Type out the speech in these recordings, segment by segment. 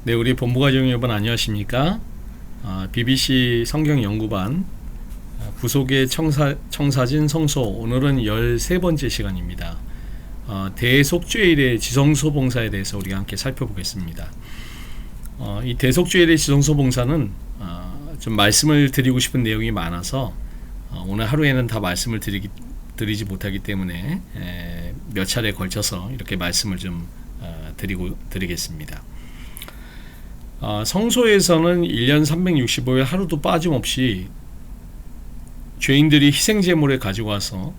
네, 우리 본부가족 여러분 안녕하십니까? BBC 성경연구반 구속의 청사진 성소, 오늘은 13번째 시간입니다. 대속죄일의 지성소 봉사에 대해서 우리가 함께 살펴보겠습니다. 이 대속죄일의 지성소 봉사는 좀 말씀을 드리고 싶은 내용이 많아서 오늘 하루에는 다 말씀을 드리지 못하기 때문에 몇 차례에 걸쳐서 이렇게 말씀을 좀 드리겠습니다. 성소에서는 1년 365일 하루도 빠짐없이 죄인들이 희생제물을 가지고 와서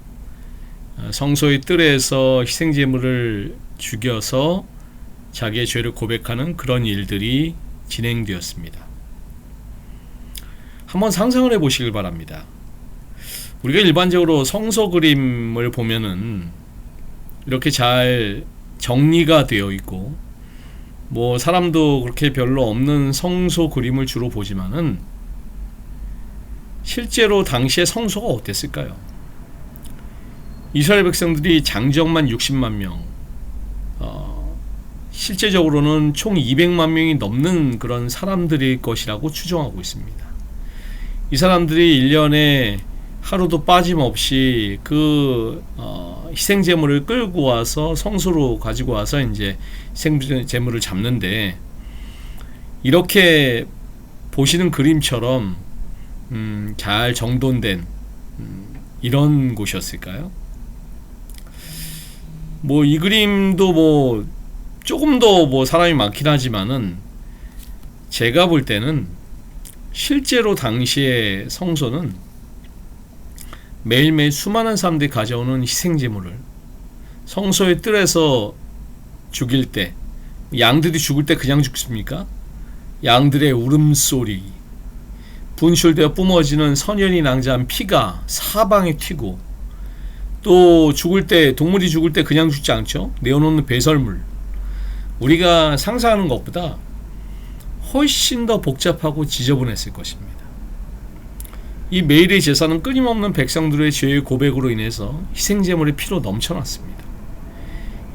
성소의 뜰에서 희생제물을 죽여서 자기의 죄를 고백하는 그런 일들이 진행되었습니다. 한번 상상을 해보시길 바랍니다. 우리가 일반적으로 성소 그림을 보면은 이렇게 잘 정리가 되어 있고 사람도 그렇게 별로 없는 성소 그림을 주로 보지만은 실제로 당시의 성소가 어땠을까요? 이스라엘 백성들이 장정만 60만 명, 실제적으로는 총 200만 명이 넘는 그런 사람들일 것이라고 추정하고 있습니다. 이 사람들이 1년에 하루도 빠짐없이 희생제물을 끌고 와서 성소로 가지고 와서 이제 희생제물을 잡는데, 이렇게 보시는 그림처럼 잘 정돈된 이런 곳이었을까요? 이 그림도 조금 더 사람이 많긴 하지만은 제가 볼 때는 실제로 당시의 성소는 매일매일 수많은 사람들이 가져오는 희생제물을 성소의 뜰에서 죽일 때, 양들이 죽을 때 그냥 죽습니까? 양들의 울음소리, 분출되어 뿜어지는 선연이 낭자한 피가 사방에 튀고, 또 동물이 죽을 때 그냥 죽지 않죠. 내어놓는 배설물, 우리가 상상하는 것보다 훨씬 더 복잡하고 지저분했을 것입니다. 이 매일의 제사는 끊임없는 백성들의 죄의 고백으로 인해서 희생제물의 피로 넘쳐났습니다.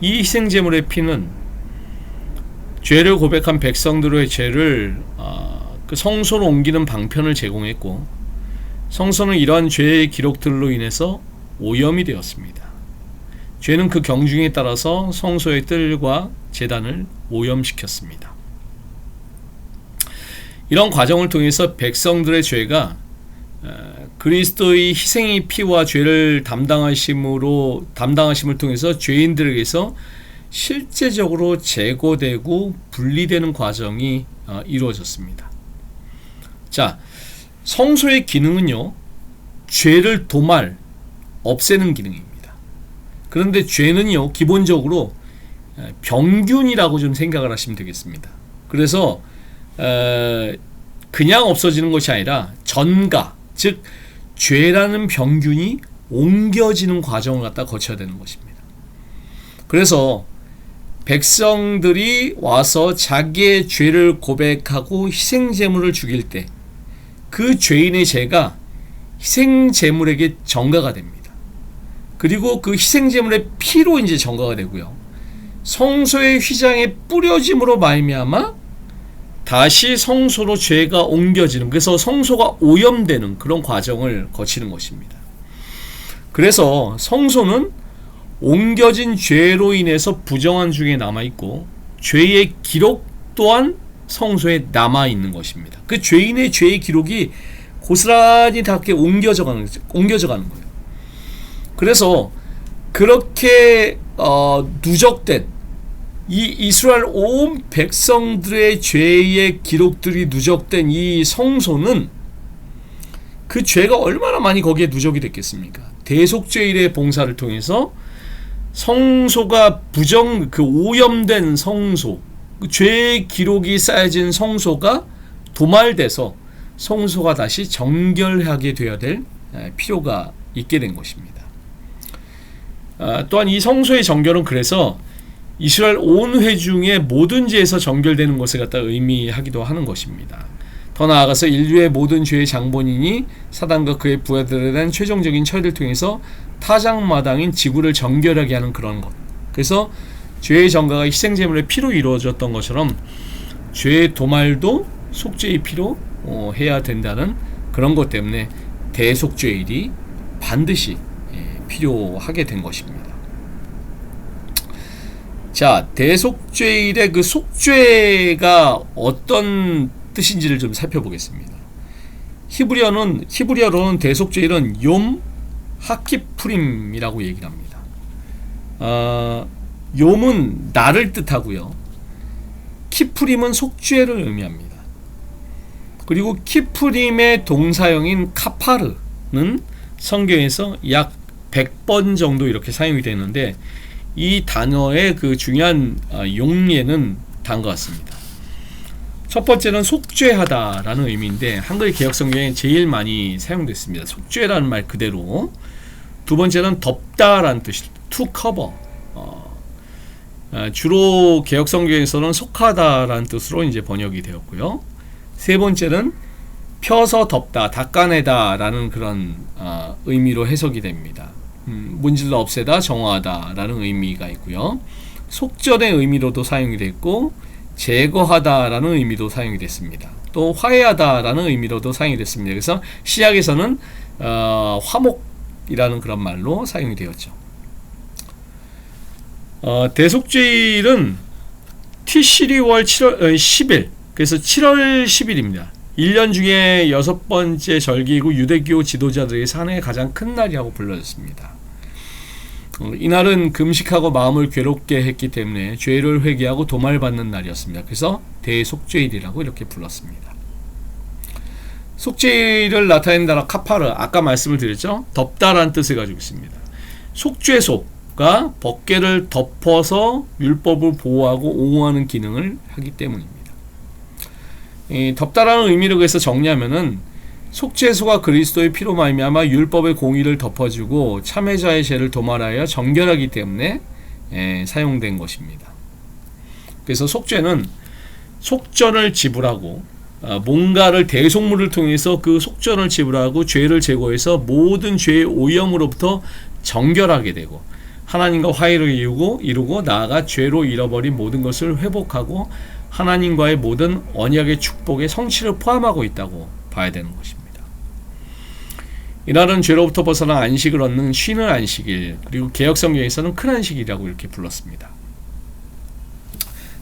이 희생제물의 피는 죄를 고백한 백성들의 죄를 성소로 옮기는 방편을 제공했고, 성소는 이러한 죄의 기록들로 인해서 오염이 되었습니다. 죄는 그 경중에 따라서 성소의 뜰과 제단을 오염시켰습니다. 이런 과정을 통해서 백성들의 죄가 그리스도의 희생의 피와 죄를 담당하심을 통해서 죄인들에게서 실제적으로 제거되고 분리되는 과정이 이루어졌습니다. 자, 성소의 기능은요, 죄를 없애는 기능입니다. 그런데 죄는요, 기본적으로 병균이라고 좀 생각을 하시면 되겠습니다. 그래서 그냥 없어지는 것이 아니라 전가, 즉 죄라는 병균이 옮겨지는 과정을 갖다 거쳐야 되는 것입니다. 그래서 백성들이 와서 자기의 죄를 고백하고 희생제물을 죽일 때 그 죄인의 죄가 희생제물에게 전가가 됩니다. 그리고 그 희생제물의 피로 이제 전가가 되고요, 성소의 휘장에 뿌려짐으로 말미암아 다시 성소로 죄가 옮겨지는, 그래서 성소가 오염되는 그런 과정을 거치는 것입니다. 그래서 성소는 옮겨진 죄로 인해서 부정한 중에 남아있고, 죄의 기록 또한 성소에 남아있는 것입니다. 그 죄인의 죄의 기록이 고스란히 다 이렇게 옮겨져 가는 거예요. 그래서 그렇게 누적된 이 이스라엘 온 백성들의 죄의 기록들이 누적된 이 성소는, 그 죄가 얼마나 많이 거기에 누적이 됐겠습니까? 대속죄일의 봉사를 통해서 성소가 오염된 성소, 그 죄의 기록이 쌓여진 성소가 도말돼서 성소가 다시 정결하게 되어야 될 필요가 있게 된 것입니다. 또한 이 성소의 정결은 그래서 이스라엘 온 회중의 모든 죄에서 정결되는 것을 갖다 의미하기도 하는 것입니다. 더 나아가서 인류의 모든 죄의 장본인이 사단과 그의 부하들에 대한 최종적인 처리를 통해서 타작마당인 지구를 정결하게 하는 그런 것. 그래서 죄의 전가가 희생제물의 피로 이루어졌던 것처럼 죄 도말도 속죄의 피로 해야 된다는 그런 것 때문에 대속죄일이 반드시 필요하게 된 것입니다. 자, 대속죄일의 그 속죄가 어떤 뜻인지를 좀 살펴보겠습니다. 히브리어로는 대속죄일은 욤 하키푸림이라고 얘기를 합니다. 욤은 날을 뜻하고요. 키푸림은 속죄를 의미합니다. 그리고 키푸림의 동사형인 카파르는 성경에서 약 100번 정도 이렇게 사용이 되는데 이 단어의 그 중요한 용례는 다음과 같습니다. 첫 번째는 속죄하다라는 의미인데 한글 개역성경에 제일 많이 사용됐습니다. 속죄라는 말 그대로. 두 번째는 덮다라는 뜻입니다. to cover. 주로 개역성경에서는 속하다라는 뜻으로 이제 번역이 되었고요. 세 번째는 펴서 덮다, 닦아내다라는 그런 의미로 해석이 됩니다. 문질러 없애다, 정화하다라는 의미가 있고요. 속전의 의미로도 사용이 됐고 제거하다라는 의미도 사용이 됐습니다. 또 화해하다라는 의미로도 사용이 됐습니다. 그래서 시약에서는 화목이라는 그런 말로 사용이 되었죠. 대속죄일은 티시리월 10일, 그래서 7월 10일입니다. 1년 중에 6번째 절기이고 유대교 지도자들의 한 해 가장 큰 날이라고 불러졌습니다. 이날은 금식하고 마음을 괴롭게 했기 때문에 죄를 회개하고 도말받는 날이었습니다. 그래서 대속죄일이라고 이렇게 불렀습니다. 속죄일을 나타내는 단어 카파르, 아까 말씀을 드렸죠. 덮다라는 뜻을 가지고 있습니다. 속죄소가 법궤를 덮어서 율법을 보호하고 옹호하는 기능을 하기 때문입니다. 이 덮다라는 의미를 그래서 정리하면은 속죄소가 그리스도의 피로 말미암아 율법의 공의를 덮어주고 참회자의 죄를 도말하여 정결하기 때문에 사용된 것입니다. 그래서 속죄는 속전을 지불하고 뭔가를 대속물을 통해서 그 속전을 지불하고 죄를 제거해서 모든 죄의 오염으로부터 정결하게 되고 하나님과 화해를 이루고 나아가 죄로 잃어버린 모든 것을 회복하고 하나님과의 모든 언약의 축복의 성취를 포함하고 있다고 봐야 되는 것입니다. 이날은 죄로부터 벗어나 안식을 얻는 쉬는 안식일, 그리고 개역성경에서는 큰 안식이라고 이렇게 불렀습니다.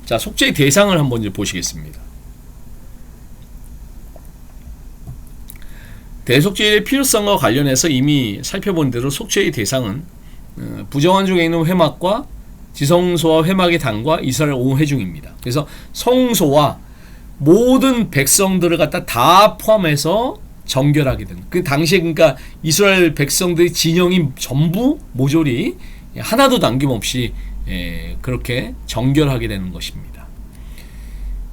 자, 속죄의 대상을 한번 이제 보시겠습니다. 대속죄의 필요성과 관련해서 이미 살펴본 대로 속죄의 대상은 부정한 중에 있는 회막과 지성소와 회막의 단과 이스라엘 온 회중입니다. 그래서 성소와 모든 백성들을 갖다 다 포함해서 정결하게 된, 그 당시에 그러니까 이스라엘 백성들의 진영이 전부 모조리 하나도 남김없이 그렇게 정결하게 되는 것입니다.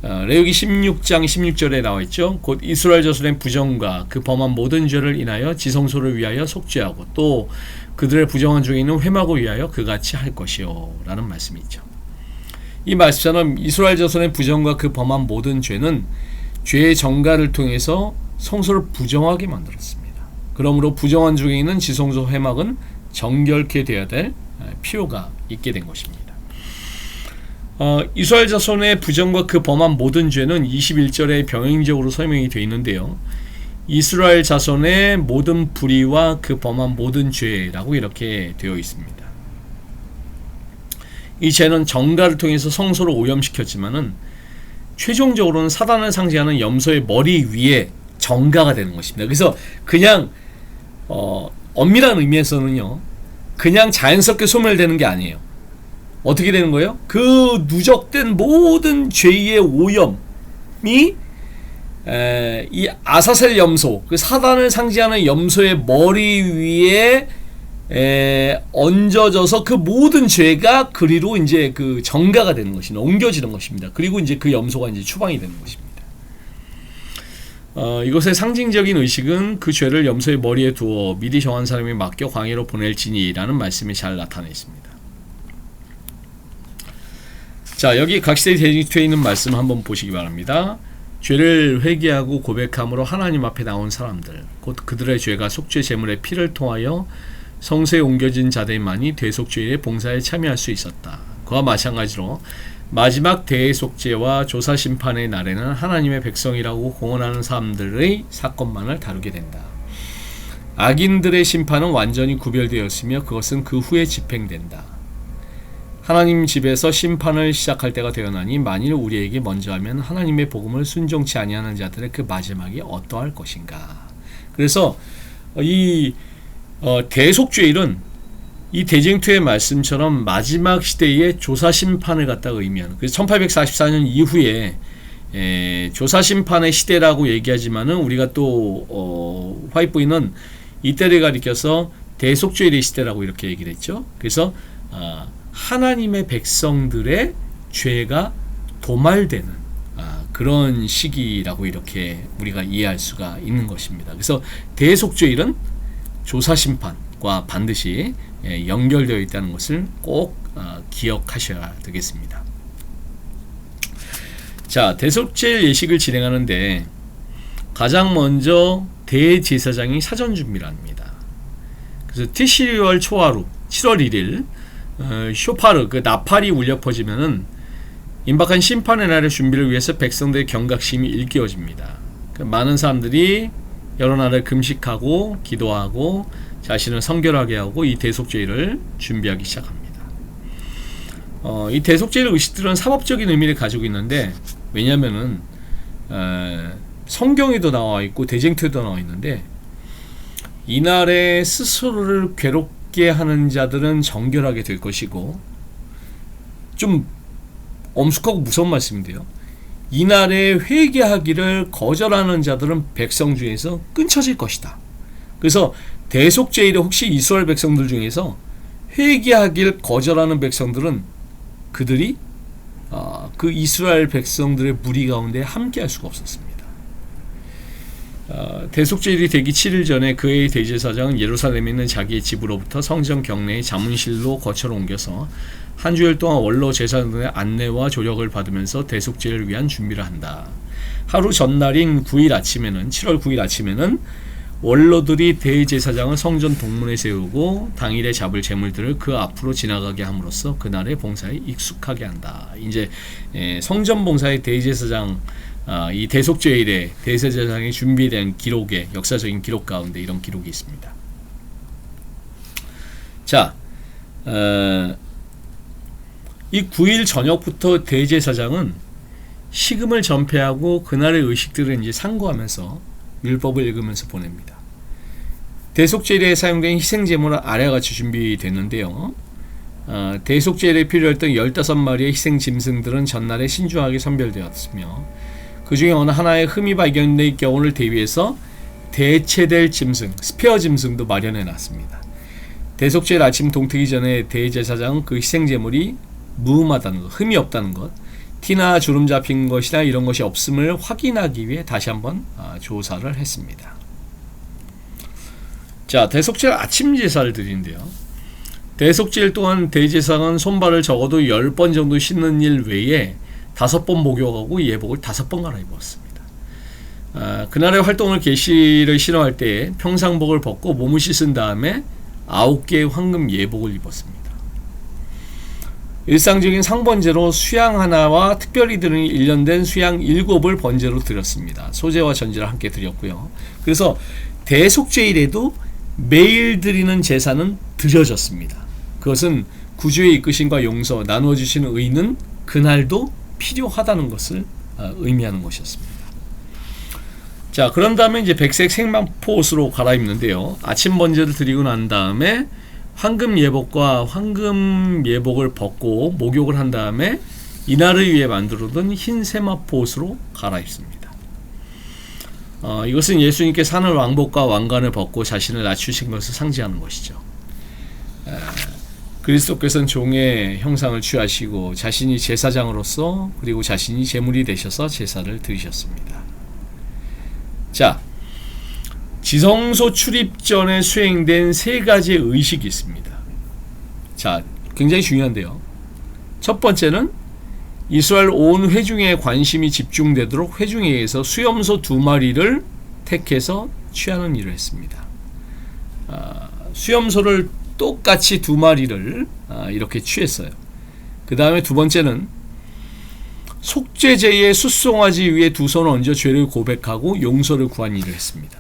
레위기 16장 16절에 나와 있죠. 곧 이스라엘 자손의 부정과 그 범한 모든 죄를 인하여 지성소를 위하여 속죄하고 또 그들의 부정한 중에 있는 회막을 위하여 그같이 할 것이요 라는 말씀이 있죠. 이 말씀처럼 이스라엘 자손의 부정과 그 범한 모든 죄는 죄의 정가를 통해서 성소를 부정하게 만들었습니다. 그러므로 부정한 중에 있는 지성소 회막은 정결케 되어야 될 필요가 있게 된 것입니다. 이스라엘 자손의 부정과 그 범한 모든 죄는 21절에 병행적으로 설명이 되어 있는데요. 이스라엘 자손의 모든 불의와 그 범한 모든 죄라고 이렇게 되어 있습니다. 이 죄는 정가를 통해서 성소를 오염시켰지만은 최종적으로는 사단을 상징하는 염소의 머리 위에 정가가 되는 것입니다. 그래서 그냥 엄밀한 의미에서는요, 그냥 자연스럽게 소멸되는 게 아니에요. 어떻게 되는 거예요? 그 누적된 모든 죄의 오염이 이 아사셀 염소, 그 사단을 상징하는 염소의 머리 위에 얹어져서 그 모든 죄가 그리로 이제 그 정가가 되는 것입니다. 옮겨지는 것입니다. 그리고 이제 그 염소가 이제 추방이 되는 것입니다. 이것의 상징적인 의식은 그 죄를 염소의 머리에 두어 미리 정한 사람이 맡겨 광야로 보낼지니라는 말씀이 잘 나타나 있습니다. 자, 여기 각시대에 되어 있는 말씀 한번 보시기 바랍니다. 죄를 회개하고 고백함으로 하나님 앞에 나온 사람들, 곧 그들의 죄가 속죄 제물의 피를 통하여 성소에 옮겨진 자들만이 대속죄의 봉사에 참여할 수 있었다. 그와 마찬가지로 마지막 대속죄와 조사심판의 날에는 하나님의 백성이라고 공언하는 사람들의 사건만을 다루게 된다. 악인들의 심판은 완전히 구별되었으며 그것은 그 후에 집행된다. 하나님 집에서 심판을 시작할 때가 되어나니 만일 우리에게 먼저 하면 하나님의 복음을 순종치 아니하는 자들의 그 마지막이 어떠할 것인가. 그래서 이 대속죄일은 이 대쟁투의 말씀처럼 마지막 시대의 조사심판을 갖다가 의미하는, 그래서 1844년 이후에 조사심판의 시대라고 얘기하지만은 우리가 또 화이트보이는 이때를 가리켜서 대속죄일의 시대라고 이렇게 얘기를 했죠. 그래서 하나님의 백성들의 죄가 도말되는 그런 시기라고 이렇게 우리가 이해할 수가 있는 것입니다. 그래서 대속죄일은 조사심판과 반드시 연결되어 있다는 것을 꼭 기억하셔야 되겠습니다. 자, 대속죄일 예식을 진행하는데 가장 먼저 대제사장이 사전 준비를 합니다. 그래서 티시리월 초하루 7월 1일 쇼파르 그 나팔이 울려 퍼지면은 임박한 심판의 날의 준비를 위해서 백성들의 경각심이 일깨워집니다. 많은 사람들이 여러 날을 금식하고 기도하고 자신을 성결하게 하고 이 대속죄일을 준비하기 시작합니다. 이 대속죄일 의식들은 사법적인 의미를 가지고 있는데, 왜냐하면은 성경에도 나와 있고 대쟁투에도 나와 있는데, 이날에 스스로를 괴롭게 하는 자들은 정결하게 될 것이고, 좀 엄숙하고 무서운 말씀인데요, 이날에 회개하기를 거절하는 자들은 백성 중에서 끊쳐질 것이다. 그래서 대속죄일에 혹시 이스라엘 백성들 중에서 회개하기를 거절하는 백성들은 그들이 그 이스라엘 백성들의 무리 가운데 함께할 수가 없었습니다. 대속죄일이 되기 7일 전에 그의 대제사장은 예루살렘에 있는 자기의 집으로부터 성전 경내의 자문실로 거처로 옮겨서 한 주일 동안 원로 제사장들의 안내와 조력을 받으면서 대속죄를 위한 준비를 한다. 하루 전날인 9일 아침에는 7월 9일 아침에는 원로들이 대제사장을 성전 동문에 세우고 당일에 잡을 제물들을 그 앞으로 지나가게 함으로써 그날의 봉사에 익숙하게 한다. 이제 성전 봉사의 대제사장, 이 대속죄일에 대제사장이 준비된 기록의 역사적인 기록 가운데 이런 기록이 있습니다. 자, 이 9일 저녁부터 대제사장은 식음을 전폐하고 그날의 의식들을 이제 상고하면서 율법을 읽으면서 보냅니다. 대속죄일에 사용된 희생제물은 아래와 같이 준비됐는데요. 대속죄일에 필요했던 15마리의 희생짐승들은 전날에 신중하게 선별되었으며 그 중에 어느 하나의 흠이 발견될 경우를 대비해서 대체될 짐승, 스페어 짐승도 마련해 놨습니다. 대속죄일 아침 동트기 전에 대제사장은 그 희생제물이 무음하다는 것, 흠이 없다는 것, 티나 주름 잡힌 것이나 이런 것이 없음을 확인하기 위해 다시 한번 조사를 했습니다. 자, 대속죄일 아침 제사를 드리는데요. 대속죄일 동안 대제사장은 손발을 적어도 10번 정도 씻는 일 외에 5번 목욕하고 예복을 5번 갈아입었습니다. 그날의 활동을 계시를 실험할 때에 평상복을 벗고 몸을 씻은 다음에 9개의 황금 예복을 입었습니다. 일상적인 상번제로 수양 하나와 특별히 드리는 일련된 수양 7을 번제로 드렸습니다. 소제와 전제를 함께 드렸고요. 그래서 대속죄일에도 매일 드리는 제사는 드려졌습니다. 그것은 구주의 이끄심과 용서, 나누어 주시는 의는 그날도 필요하다는 것을 의미하는 것이었습니다. 자, 그런 다음에 이제 백색 생만포 옷으로 갈아입는데요. 아침 번제를 드리고 난 다음에 황금 예복과 황금 예복을 벗고 목욕을 한 다음에 이날을 위해 만들어둔 흰 세마포 옷으로 갈아입습니다. 이것은 예수님께 산을 왕복과 왕관을 벗고 자신을 낮추신 것을 상징하는 것이죠. 그리스도께서는 종의 형상을 취하시고 자신이 제사장으로서 그리고 자신이 제물이 되셔서 제사를 드리셨습니다. 자, 지성소 출입 전에 수행된 3가지의 의식이 있습니다. 자, 굉장히 중요한데요. 첫 번째는 이스라엘 온 회중의 관심이 집중되도록 회중에게서 수염소 2마리를 택해서 취하는 일을 했습니다. 수염소를 똑같이 2마리를 이렇게 취했어요. 그 다음에 두 번째는 속죄제에 숫송아지 위에 두 손을 얹어 죄를 고백하고 용서를 구한 일을 했습니다.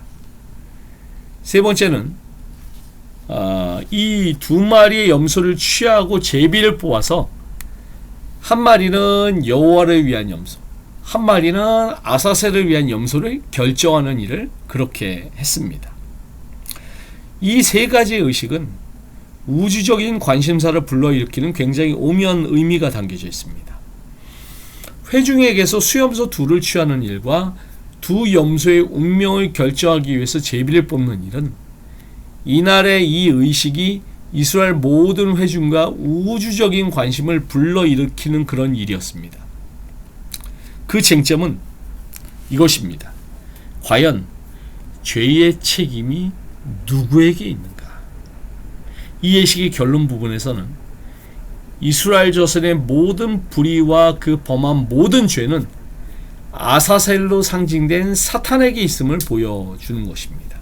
세 번째는 이 두 마리의 염소를 취하고 제비를 뽑아서 한 마리는 여호와를 위한 염소, 한 마리는 아사셀을 위한 염소를 결정하는 일을 그렇게 했습니다. 이 세 가지의 의식은 우주적인 관심사를 불러일으키는 굉장히 오묘한 의미가 담겨져 있습니다. 회중에게서 수염소 둘을 취하는 일과 두 염소의 운명을 결정하기 위해서 제비를 뽑는 일은 이날의 이 의식이 이스라엘 모든 회중과 우주적인 관심을 불러일으키는 그런 일이었습니다. 그 쟁점은 이것입니다. 과연 죄의 책임이 누구에게 있는가? 이 예식의 결론 부분에서는 이스라엘 자손의 모든 불의와 그 범한 모든 죄는 아사셀로 상징된 사탄에게 있음을 보여주는 것입니다.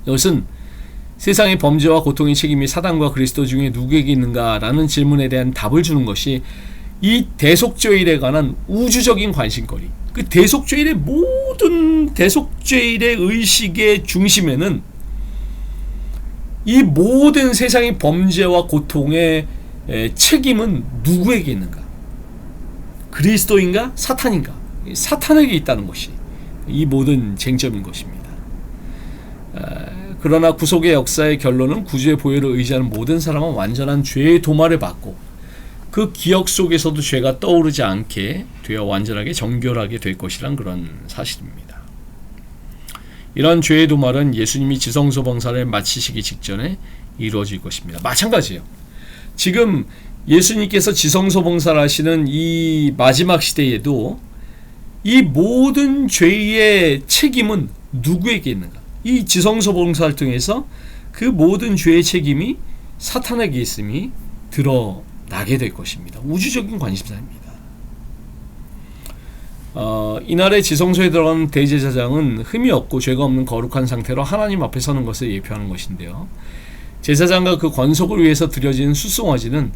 이것은 세상의 범죄와 고통의 책임이 사단과 그리스도 중에 누구에게 있는가라는 질문에 대한 답을 주는 것이 이 대속죄일에 관한 우주적인 관심거리, 그 대속죄일의 모든 대속죄일의 의식의 중심에는 이 모든 세상의 범죄와 고통의 책임은 누구에게 있는가? 그리스도인가? 사탄인가? 사탄에게 있다는 것이 이 모든 쟁점인 것입니다. 그러나 구속의 역사의 결론은 구주의 보혈을 의지하는 모든 사람은 완전한 죄의 도말을 받고 그 기억 속에서도 죄가 떠오르지 않게 되어 완전하게 정결하게 될 것이란 그런 사실입니다. 이런 죄의 도말은 예수님이 지성소봉사를 마치시기 직전에 이루어질 것입니다. 마찬가지예요. 지금 예수님께서 지성소봉사를 하시는 이 마지막 시대에도 이 모든 죄의 책임은 누구에게 있는가? 이 지성소봉사를 통해서 그 모든 죄의 책임이 사탄에게 있음이 드러나게 될 것입니다. 우주적인 관심사입니다. 이날의 지성소에 들어간 대제사장은 흠이 없고 죄가 없는 거룩한 상태로 하나님 앞에 서는 것을 예표하는 것인데요. 제사장과 그 권속을 위해서 드려진 숫송아지는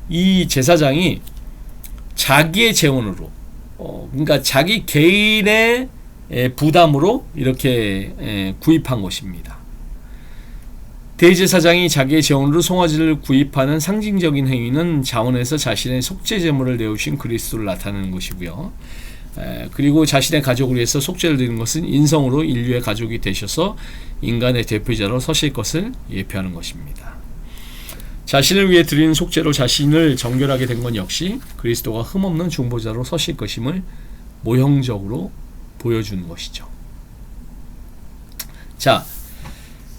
이 제사장이 자기의 재원으로, 그러니까 자기 개인의 부담으로 이렇게 구입한 것입니다. 대제사장이 자기의 재원으로 송아지를 구입하는 상징적인 행위는 자원에서 자신의 속죄 제물을 내오신 그리스도를 나타내는 것이고요. 그리고 자신의 가족을 위해서 속죄를 드리는 것은 인성으로 인류의 가족이 되셔서 인간의 대표자로 서실 것을 예표하는 것입니다. 자신을 위해 드리는 속죄로 자신을 정결하게 된 건 역시 그리스도가 흠없는 중보자로 서실 것임을 모형적으로 보여주는 것이죠. 자,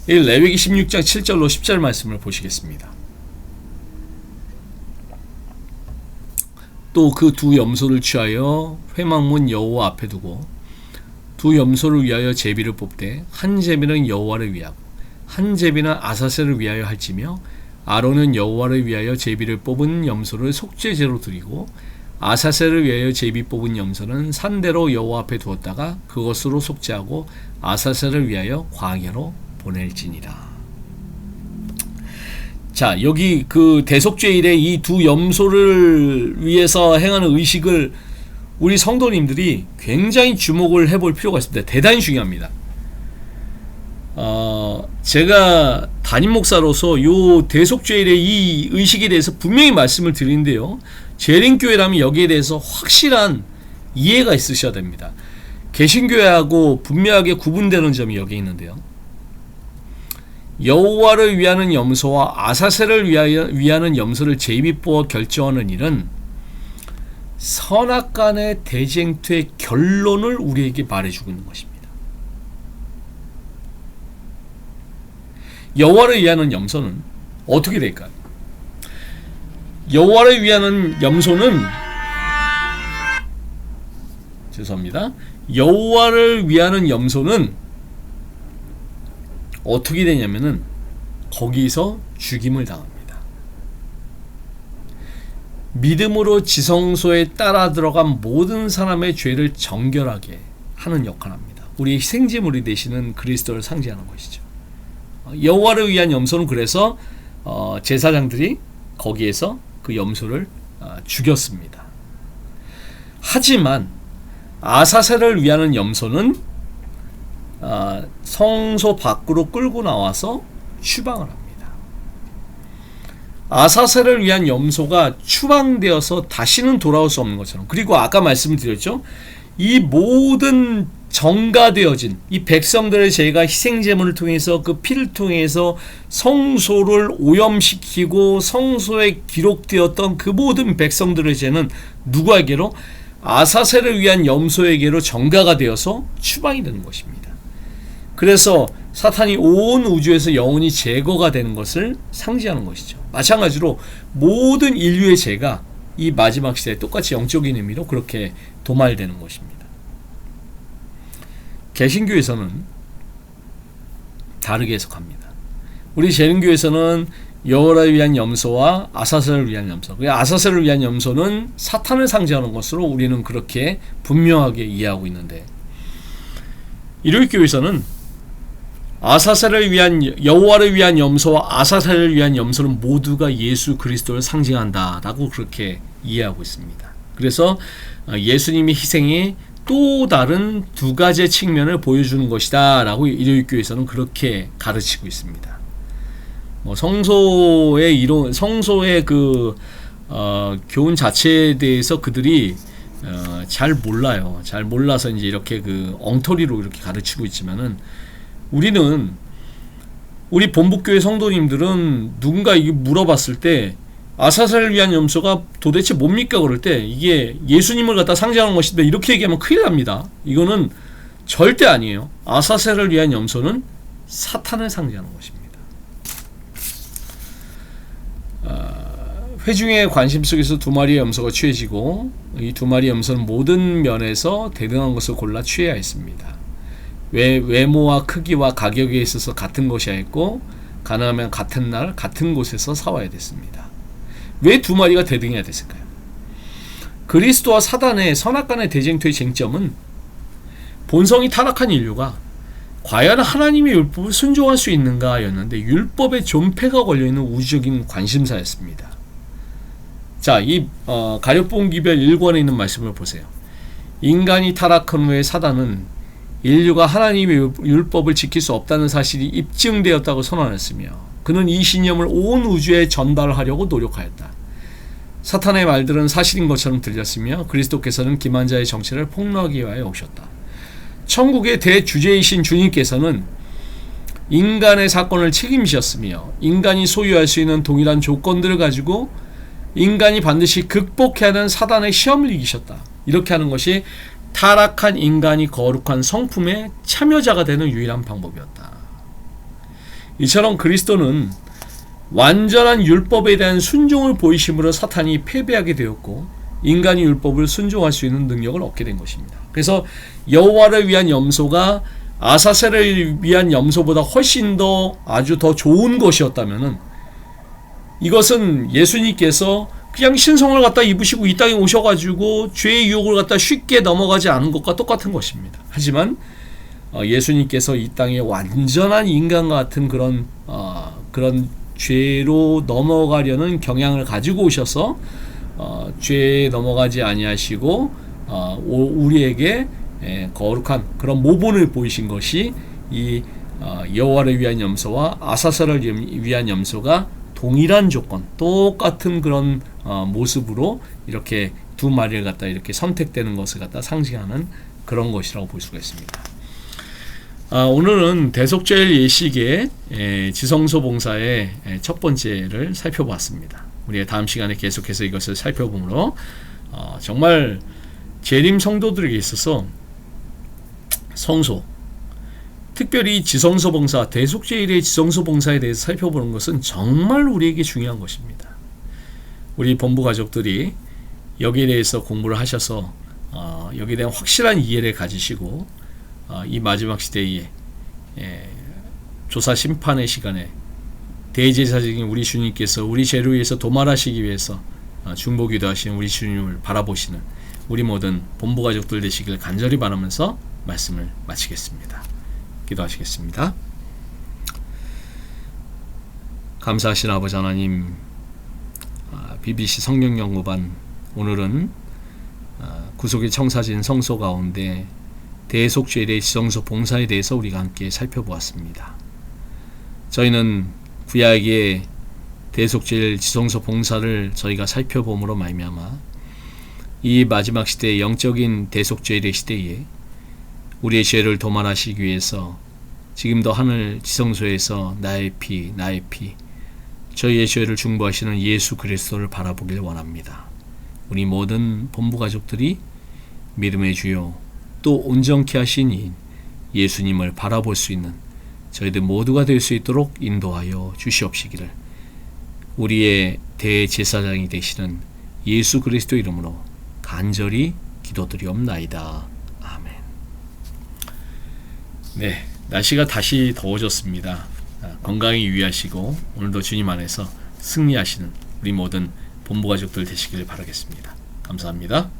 이 레위기 16장 7절로 10절 말씀을 보시겠습니다. 또 그 두 염소를 취하여 회막문 여호와 앞에 두고 두 염소를 위하여 제비를 뽑되 한 제비는 여호와를 위하고 한 제비는 아사셀을 위하여 할지며 아론은 여호와를 위하여 제비를 뽑은 염소를 속죄제로 드리고 아사셀을 위하여 제비 뽑은 염소는 산대로 여호와 앞에 두었다가 그것으로 속죄하고 아사셀을 위하여 광야로 보낼지니라. 자, 여기 그 대속죄일에 이 두 염소를 위해서 행하는 의식을 우리 성도님들이 굉장히 주목을 해볼 필요가 있습니다. 대단히 중요합니다. 제가 담임 목사로서 요 대속죄일의 이 의식에 대해서 분명히 말씀을 드리는데요. 재림교회라면 여기에 대해서 확실한 이해가 있으셔야 됩니다. 개신교회하고 분명하게 구분되는 점이 여기 있는데요. 여호와를 위하는 염소와 아사셀을 위하는 염소를 제비뽑아 결정하는 일은 선악간의 대쟁투의 결론을 우리에게 말해주고 있는 것입니다. 여호와를 위하는 염소는 어떻게 될까요? 여호와를 위하는 염소는 여호와를 위하는 염소는 어떻게 되냐면은 거기서 죽임을 당합니다. 믿음으로 지성소에 따라 들어간 모든 사람의 죄를 정결하게 하는 역할을 합니다. 우리의 희생제물이 되시는 그리스도를 상징하는 것이죠. 여호와를 위한 염소는 그래서 제사장들이 거기에서 그 염소를 죽였습니다. 하지만 아사셀을 위하는 염소는 성소 밖으로 끌고 나와서 추방을 합니다. 아사셀을 위한 염소가 추방되어서 다시는 돌아올 수 없는 것처럼, 그리고 아까 말씀드렸죠, 이 모든 정가되어진 이 백성들의 죄가 희생제물을 통해서 그 피를 통해서 성소를 오염시키고 성소에 기록되었던 그 모든 백성들의 죄는 누구에게로? 아사셀을 위한 염소에게로 정가가 되어서 추방이 되는 것입니다. 그래서 사탄이 온 우주에서 영원히 제거가 되는 것을 상징하는 것이죠. 마찬가지로 모든 인류의 죄가 이 마지막 시대에 똑같이 영적인 의미로 그렇게 도말되는 것입니다. 개신교에서는 다르게 해석합니다. 우리 재림교에서는 여호와를 위한 염소와 아사셀을 위한 염소, 아사셀을 위한 염소는 사탄을 상징하는 것으로 우리는 그렇게 분명하게 이해하고 있는데, 일요일교에서는 아사셀을 위한 여호와를 위한 염소와 아사셀을 위한 염소는 모두가 예수 그리스도를 상징한다라고 그렇게 이해하고 있습니다. 그래서 예수님의 희생이 또 다른 두 가지의 측면을 보여주는 것이다 라고 일요일교에서는 그렇게 가르치고 있습니다. 성소의 이론, 성소의 교훈 자체에 대해서 그들이 잘 몰라요. 잘 몰라서 이제 이렇게 엉터리로 이렇게 가르치고 있지만은, 우리 본부교회 성도님들은 누군가 이게 물어봤을 때 아사셀을 위한 염소가 도대체 뭡니까? 그럴 때 이게 예수님을 갖다 상징하는 것인데 이렇게 얘기하면 큰일 납니다. 이거는 절대 아니에요. 아사셀을 위한 염소는 사탄을 상징하는 것입니다. 회중의 관심 속에서 두 마리의 염소가 취해지고, 이 두 마리의 염소는 모든 면에서 대등한 것을 골라 취해야 했습니다. 외모와 크기와 가격에 있어서 같은 것이어야 했고, 가능하면 같은 날 같은 곳에서 사와야 됐습니다. 왜 두 마리가 대등해야 됐을까요? 그리스도와 사단의 선악간의 대쟁투의 쟁점은 본성이 타락한 인류가 과연 하나님의 율법을 순종할 수 있는가 였는데, 율법에 존폐가 걸려있는 우주적인 관심사였습니다. 자, 이 가룟봉기별 1권에 있는 말씀을 보세요. 인간이 타락한 후에 사단은 인류가 하나님의 율법을 지킬 수 없다는 사실이 입증되었다고 선언했으며, 그는 이 신념을 온 우주에 전달하려고 노력하였다. 사탄의 말들은 사실인 것처럼 들렸으며, 그리스도께서는 기만자의 정체를 폭로하기 위하여 오셨다. 천국의 대주제이신 주님께서는 인간의 사건을 책임지셨으며, 인간이 소유할 수 있는 동일한 조건들을 가지고 인간이 반드시 극복해야 하는 사단의 시험을 이기셨다. 이렇게 하는 것이 타락한 인간이 거룩한 성품의 참여자가 되는 유일한 방법이었다. 이처럼 그리스도는 완전한 율법에 대한 순종을 보이심으로 사탄이 패배하게 되었고, 인간이 율법을 순종할 수 있는 능력을 얻게 된 것입니다. 그래서 여호와를 위한 염소가 아사셀을 위한 염소보다 훨씬 더 아주 더 좋은 것이었다면은, 이것은 예수님께서 그냥 신성을 갖다 입으시고 이 땅에 오셔가지고 죄의 유혹을 갖다 쉽게 넘어가지 않은 것과 똑같은 것입니다. 하지만 예수님께서 이 땅에 완전한 인간과 같은 그런 죄로 넘어가려는 경향을 가지고 오셔서 죄에 넘어가지 아니하시고 우리에게 거룩한 그런 모본을 보이신 것이 이 여호와를 위한 염소와 아사셀을 위한 염소가 동일한 조건, 똑같은 그런 모습으로 이렇게 두 마리를 갖다 이렇게 선택되는 것을 갖다 상징하는 그런 것이라고 볼 수가 있습니다. 오늘은 대속죄일 예식의 지성소 봉사의 첫 번째를 살펴봤습니다. 우리 다음 시간에 계속해서 이것을 살펴보므로 정말 재림 성도들에게 있어서 성소, 특별히 지성소 봉사, 대속죄일의 지성소 봉사에 대해서 살펴보는 것은 정말 우리에게 중요한 것입니다. 우리 본부 가족들이 여기에 대해서 공부를 하셔서 여기에 대한 확실한 이해를 가지시고 이 마지막 시대에 조사 심판의 시간에 대제사장인 우리 주님께서 우리 죄를 위해서 도말하시기 위해서 중보기도 하시는 우리 주님을 바라보시는 우리 모든 본부 가족들 되시길 간절히 바라면서 말씀을 마치겠습니다. 기도하시겠습니다. 감사하신 아버지 하나님, BBC 성경연구반 오늘은 구속의 청사진 성소 가운데 대속죄의 지성소 봉사에 대해서 우리가 함께 살펴보았습니다. 저희는 구약의 대속죄 지성소 봉사를 저희가 살펴봄으로 말미암아 이 마지막 시대의 영적인 대속죄의 시대에 우리의 죄를 도말하시기 위해서 지금도 하늘 지성소에서 나의 피 저희의 죄를 중보하시는 예수 그리스도를 바라보길 원합니다. 우리 모든 본부 가족들이 믿음의 주요 또 온전케 하신 이인 예수님을 바라볼 수 있는 저희들 모두가 될 수 있도록 인도하여 주시옵시기를 우리의 대제사장이 되시는 예수 그리스도 이름으로 간절히 기도드리옵나이다. 아멘. 네, 날씨가 다시 더워졌습니다. 건강히 유의하시고 오늘도 주님 안에서 승리하시는 우리 모든 본부 가족들 되시길 바라겠습니다. 감사합니다.